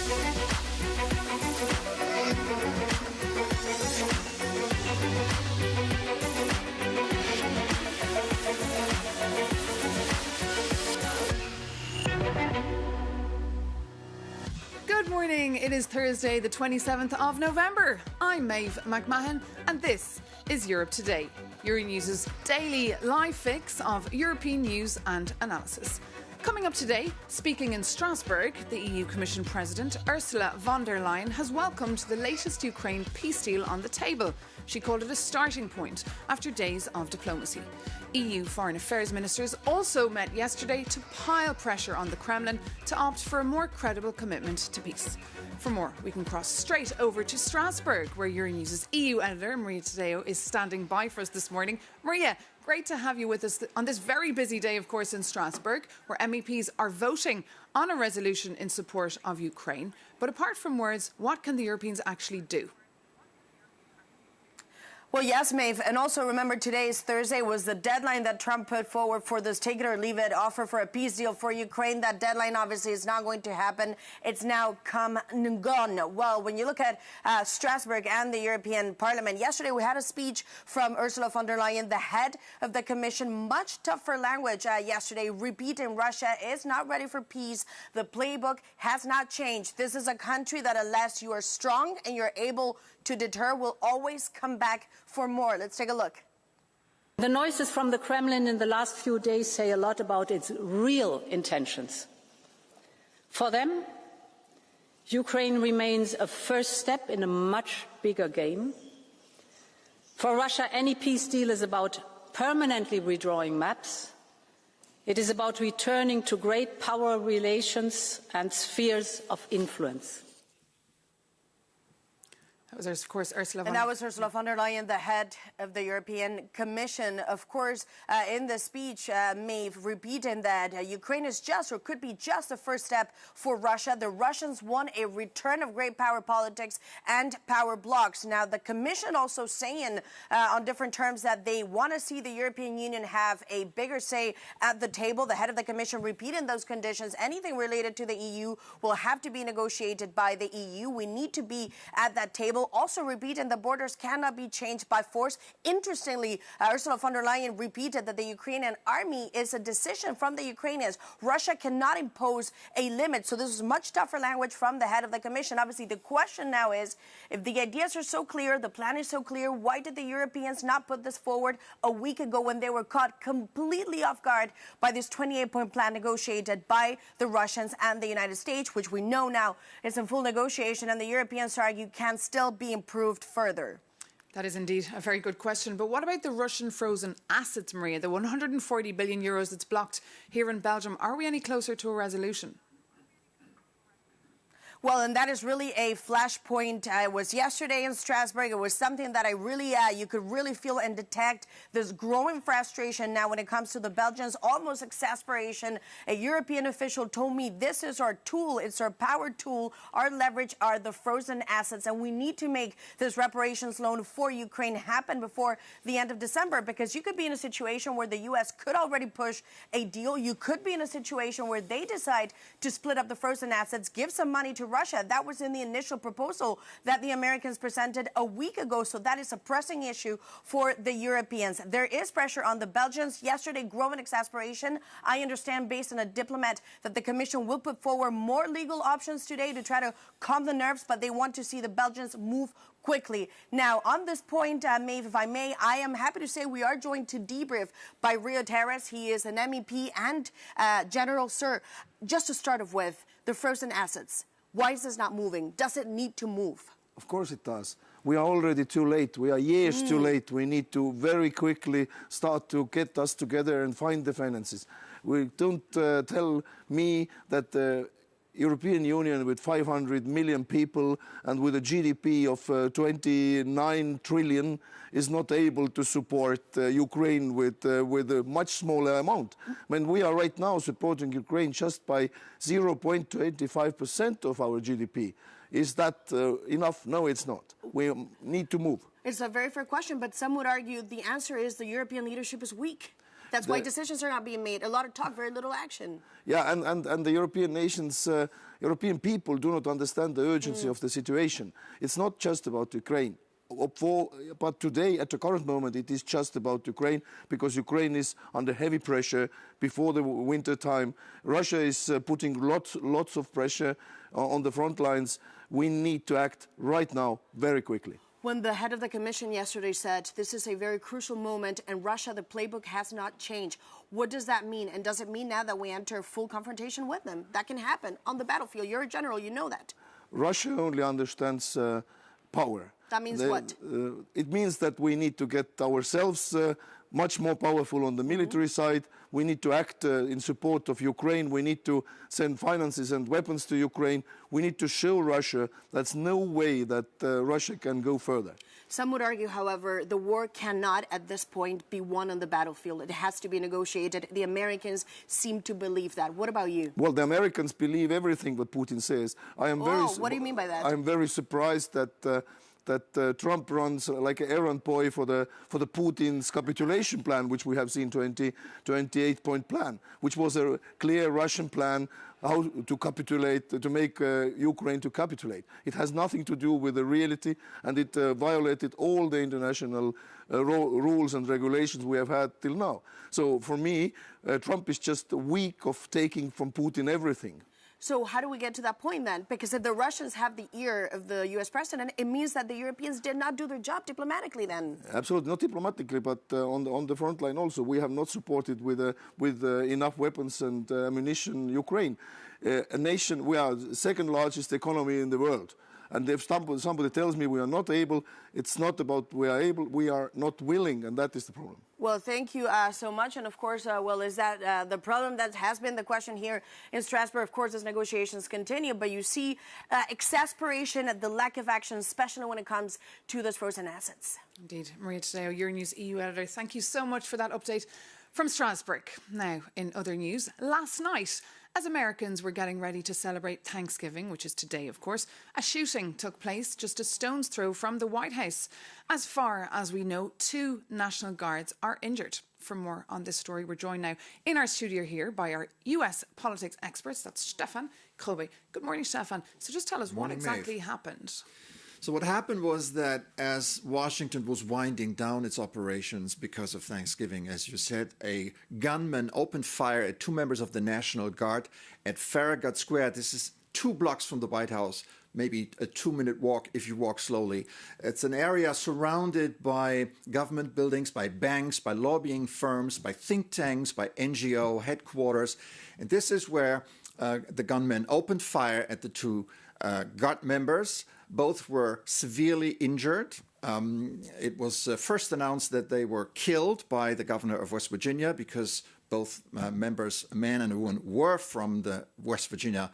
Good morning. It is Thursday, the 27th of November. I'm Maeve McMahon, and this is Europe Today, Euronews' daily live fix of European news and analysis. Coming up today, speaking in Strasbourg, the EU Commission President Ursula von der Leyen has welcomed the latest Ukraine peace deal on the table. She called it a starting point after days of diplomacy. EU foreign affairs ministers also met yesterday to pile pressure on the Kremlin to opt for a more credible commitment to peace. For more, we can cross straight over to Strasbourg, where Euronews' EU editor, Maria Tadeo, is standing by for us this morning. Maria, great to have you with us on this very busy day, of course, in Strasbourg, where MEPs are voting on a resolution in support of Ukraine. But apart from words, what can the Europeans actually do? Well, yes, Maeve, and also remember today's Thursday was the deadline that Trump put forward for this take it or leave it offer for a peace deal for Ukraine. That deadline obviously is not going to happen. It's now come and gone. Well, when you look at Strasbourg and the European Parliament, yesterday we had a speech from Ursula von der Leyen, the head of the Commission. Much tougher language yesterday, repeating Russia is not ready for peace. The playbook has not changed. This is a country that unless you are strong and you're able to deter will always come back for more. Let's take a look. The noises from the Kremlin in the last few days say a lot about its real intentions. For them, Ukraine remains a first step in a much bigger game. For Russia, any peace deal is about permanently redrawing maps. It is about returning to great power relations and spheres of influence. That was, of course, Ursula von And that was Ursula von der Leyen, the head of the European Commission. Of course, in the speech, Maeve repeating that Ukraine is just or could be just the first step for Russia. The Russians want a return of great power politics and power blocs. Now, the Commission also saying on different terms that they want to see the European Union have a bigger say at the table. The head of the Commission repeating those conditions. Anything related to the EU will have to be negotiated by the EU. We need to be at that table. Also repeating the borders cannot be changed by force. Interestingly, Ursula von der Leyen repeated that the Ukrainian army is a decision from the Ukrainians. Russia cannot impose a limit. So this is much tougher language from the head of the Commission. Obviously, the question now is, if the ideas are so clear, the plan is so clear, why did the Europeans not put this forward a week ago when they were caught completely off guard by this 28-point plan negotiated by the Russians and the United States, which we know now is in full negotiation, and the Europeans argue can still be improved further? That is indeed a very good question. But what about the Russian frozen assets, Maria? The 140 billion euros that's blocked here in Belgium. Are we any closer to a resolution? Well, and that is really a flashpoint. It was yesterday in Strasbourg. It was something that I really, you could really feel and detect this growing frustration now when it comes to the Belgians, almost exasperation. A European official told me this is our tool. It's our power tool. Our leverage are the frozen assets, and we need to make this reparations loan for Ukraine happen before the end of December, because you could be in a situation where the U.S. could already push a deal. You could be in a situation where they decide to split up the frozen assets, give some money to Russia. That was in the initial proposal that the Americans presented a week ago. So that is a pressing issue for the Europeans. There is pressure on the Belgians. Yesterday, growing exasperation. I understand, based on a diplomat, that the Commission will put forward more legal options today to try to calm the nerves, but they want to see the Belgians move quickly. Now, on this point, Maeve, if I may, I am happy to say we are joined to debrief by Rio Terres. He is an MEP and General. Sir, just to start off with, the frozen assets. Why is this not moving? Does it need to move? Of course it does. We are already too late. We are years too late. We need to very quickly start to get us together and find the finances. We don't tell me that the European Union with 500 million people and with a GDP of 29 trillion is not able to support Ukraine with a much smaller amount. I mean, we are right now supporting Ukraine just by 0.25% of our GDP. Is that enough? No, it's not. We need to move. It's a very fair question, but some would argue the answer is the European leadership is weak. That's why decisions are not being made. A lot of talk, very little action. Yeah, and the European nations, European people do not understand the urgency of the situation. It's not just about Ukraine. But today, at the current moment, it is just about Ukraine, because Ukraine is under heavy pressure before the winter time. Russia is putting lots of pressure on the front lines. We need to act right now, very quickly. When the head of the Commission yesterday said this is a very crucial moment and Russia, the playbook has not changed, what does that mean? And does it mean now that we enter full confrontation with them? That can happen on the battlefield. You're a general, you know that. Russia only understands power. That means what? It means that we need to get ourselves much more powerful on the military side. We need to act in support of Ukraine. We need to send finances and weapons to Ukraine. We need to show Russia there's no way that Russia can go further. Some would argue, however, the war cannot at this point be won on the battlefield. It has to be negotiated. The Americans seem to believe that. What about you? Well, the Americans believe everything that Putin says. What do you mean by that? I'm very surprised that Trump runs like an errand boy for the Putin's capitulation plan, which we have seen, 28-point plan, which was a clear Russian plan how to capitulate, to make Ukraine to capitulate. It has nothing to do with the reality, and it violated all the international rules and regulations we have had till now. So for me, Trump is just weak of taking from Putin everything. So how do we get to that point then? Because if the Russians have the ear of the U.S. president, it means that the Europeans did not do their job diplomatically then. Absolutely, not diplomatically, but on the front line also. We have not supported with enough weapons and ammunition Ukraine. A nation, we are the second largest economy in the world. And if somebody tells me we are not able, it's not about we are able, we are not willing, and that is the problem. Well, thank you so much. And of course, is that the problem that has been the question here in Strasbourg? Of course, as negotiations continue, but you see exasperation at the lack of action, especially when it comes to those frozen assets. Indeed. Maria Tadeo, Euronews EU editor, thank you so much for that update from Strasbourg. Now, in other news, last night, as Americans were getting ready to celebrate Thanksgiving, which is today, of course, a shooting took place just a stone's throw from the White House. As far as we know, 2 National Guards are injured. For more on this story, we're joined now in our studio here by our US politics experts. That's Stefan Kobe. Good morning, Stefan. So just tell us what exactly happened. So what happened was that as Washington was winding down its operations because of Thanksgiving, as you said, a gunman opened fire at 2 members of the National Guard at Farragut Square. This is 2 blocks from the White House, maybe a 2-minute walk if you walk slowly. It's an area surrounded by government buildings, by banks, by lobbying firms, by think tanks, by NGO headquarters. And this is where the gunman opened fire at the 2 Guard members. Both were severely injured. It was first announced that they were killed by the governor of West Virginia because both members, a man and a woman, were from the West Virginia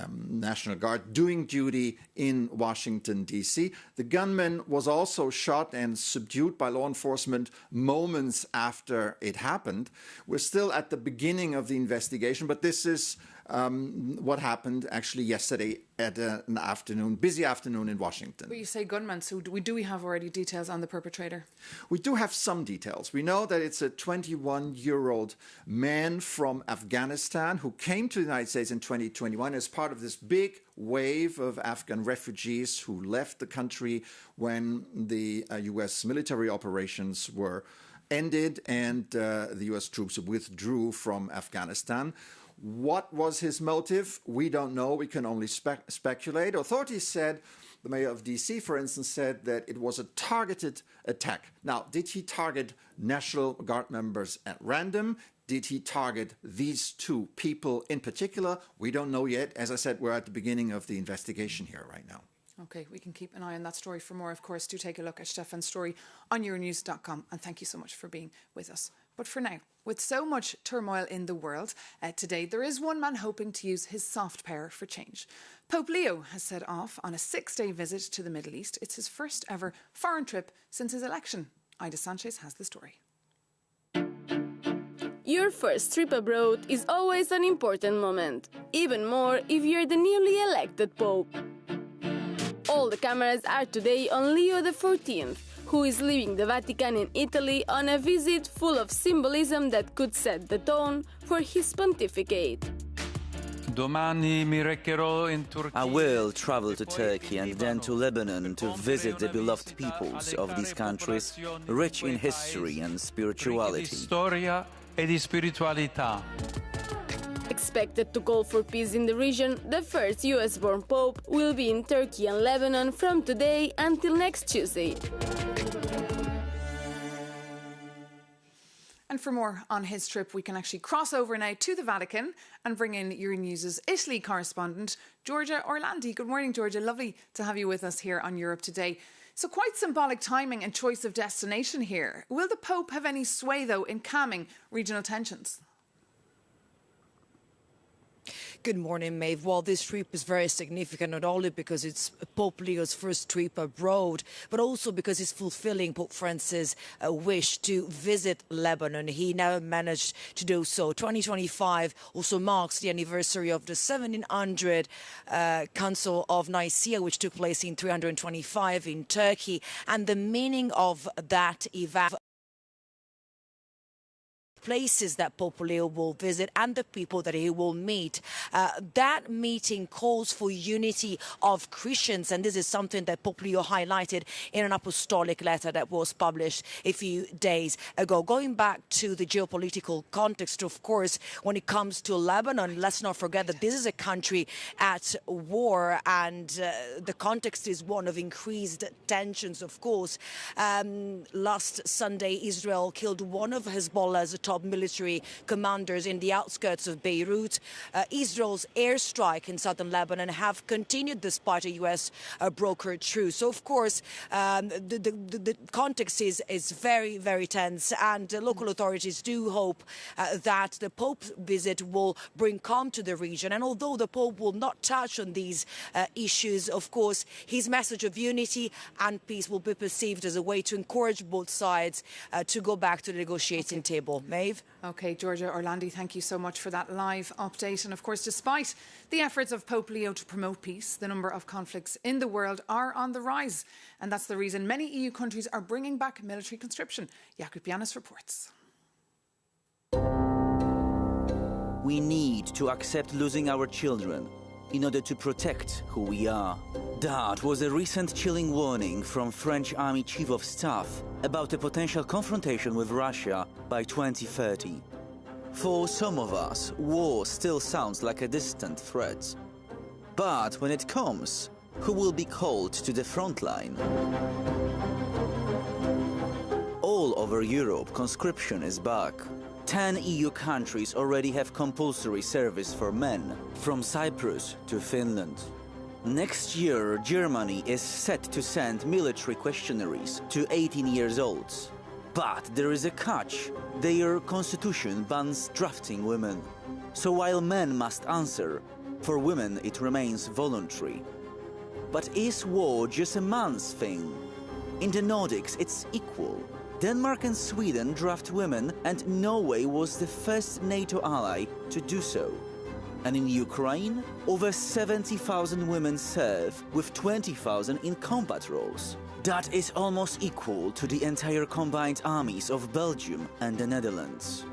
National Guard doing duty in Washington, D.C. The gunman was also shot and subdued by law enforcement moments after it happened. We're still at the beginning of the investigation, but this is what happened actually yesterday at an afternoon, busy afternoon in Washington. But you say gunman, so do we have already details on the perpetrator? We do have some details. We know that it's a 21-year-old man from Afghanistan who came to the United States in 2021 as part of this big wave of Afghan refugees who left the country when the U.S. military operations were ended and the U.S. troops withdrew from Afghanistan. What was his motive? We don't know. We can only speculate. Authorities said, the mayor of D.C., for instance, said that it was a targeted attack. Now, did he target National Guard members at random? Did he target these 2 people in particular? We don't know yet. As I said, we're at the beginning of the investigation here right now. OK, we can keep an eye on that story. For more, of course, do take a look at Stefan's story on Euronews.com. And thank you so much for being with us. But for now, with so much turmoil in the world today, there is one man hoping to use his soft power for change. Pope Leo has set off on a 6-day visit to the Middle East. It's his first ever foreign trip since his election. Ida Sanchez has the story. Your first trip abroad is always an important moment, even more if you're the newly elected Pope. All the cameras are today on Leo XIV, who is leaving the Vatican in Italy on a visit full of symbolism that could set the tone for his pontificate. I will travel to Turkey and then to Lebanon to visit the beloved peoples of these countries, rich in history and spirituality. Expected to call for peace in the region, the first US-born Pope will be in Turkey and Lebanon from today until next Tuesday. And for more on his trip, we can actually cross over now to the Vatican and bring in Euronews' Italy correspondent, Georgia Orlandi. Good morning, Georgia. Lovely to have you with us here on Europe Today. So quite symbolic timing and choice of destination here. Will the Pope have any sway, though, in calming regional tensions? Good morning, Maeve. Well, this trip is very significant, not only because it's Pope Leo's first trip abroad, but also because it's fulfilling Pope Francis' wish to visit Lebanon. He now managed to do so. 2025 also marks the anniversary of the 1700 Council of Nicaea, which took place in 325 in Turkey. And the meaning of that event, places that Pope Leo will visit and the people that he will meet. That meeting calls for unity of Christians, and this is something that Pope Leo highlighted in an apostolic letter that was published a few days ago. Going back to the geopolitical context, of course, when it comes to Lebanon, let's not forget that this is a country at war, and the context is one of increased tensions, of course. Last Sunday, Israel killed one of Hezbollah's top military commanders in the outskirts of Beirut. Israel's airstrike in southern Lebanon have continued despite a U.S. brokered truce. So, of course, the context is very, very tense, and local authorities do hope that the Pope's visit will bring calm to the region. And although the Pope will not touch on these issues, of course, his message of unity and peace will be perceived as a way to encourage both sides to go back to the negotiating table. Maeve? OK, Georgia Orlandi, thank you so much for that live update. And of course, despite the efforts of Pope Leo to promote peace, the number of conflicts in the world are on the rise. And that's the reason many EU countries are bringing back military conscription. Jakub Janis reports. We need to accept losing our children in order to protect who we are. That was a recent chilling warning from French Army Chief of Staff about a potential confrontation with Russia by 2030. For some of us, war still sounds like a distant threat. But when it comes, who will be called to the front line? All over Europe, conscription is back. 10 EU countries already have compulsory service for men, from Cyprus to Finland. Next year, Germany is set to send military questionnaires to 18 years olds. But there is a catch. Their constitution bans drafting women. So while men must answer, for women it remains voluntary. But is war just a man's thing? In the Nordics, it's equal. Denmark and Sweden draft women, and Norway was the first NATO ally to do so. And in Ukraine, over 70,000 women serve, with 20,000 in combat roles. That is almost equal to the entire combined armies of Belgium and the Netherlands.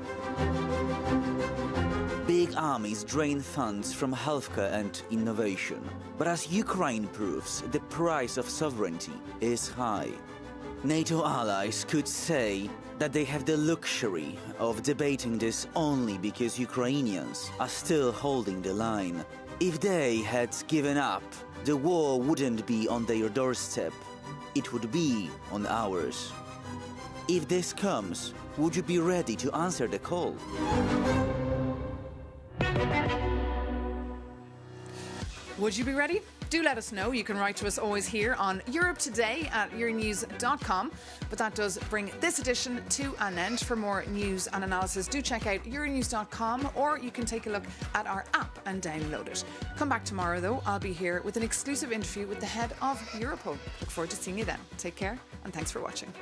Big armies drain funds from healthcare and innovation. But as Ukraine proves, the price of sovereignty is high. NATO allies could say that they have the luxury of debating this only because Ukrainians are still holding the line. If they had given up, the war wouldn't be on their doorstep. It would be on ours. If this comes, would you be ready to answer the call? Would you be ready? Do let us know. You can write to us always here on Europe Today at euronews.com. But that does bring this edition to an end. For more news and analysis, do check out euronews.com, or you can take a look at our app and download it. Come back tomorrow, though. I'll be here with an exclusive interview with the head of Europol. Look forward to seeing you then. Take care, and thanks for watching.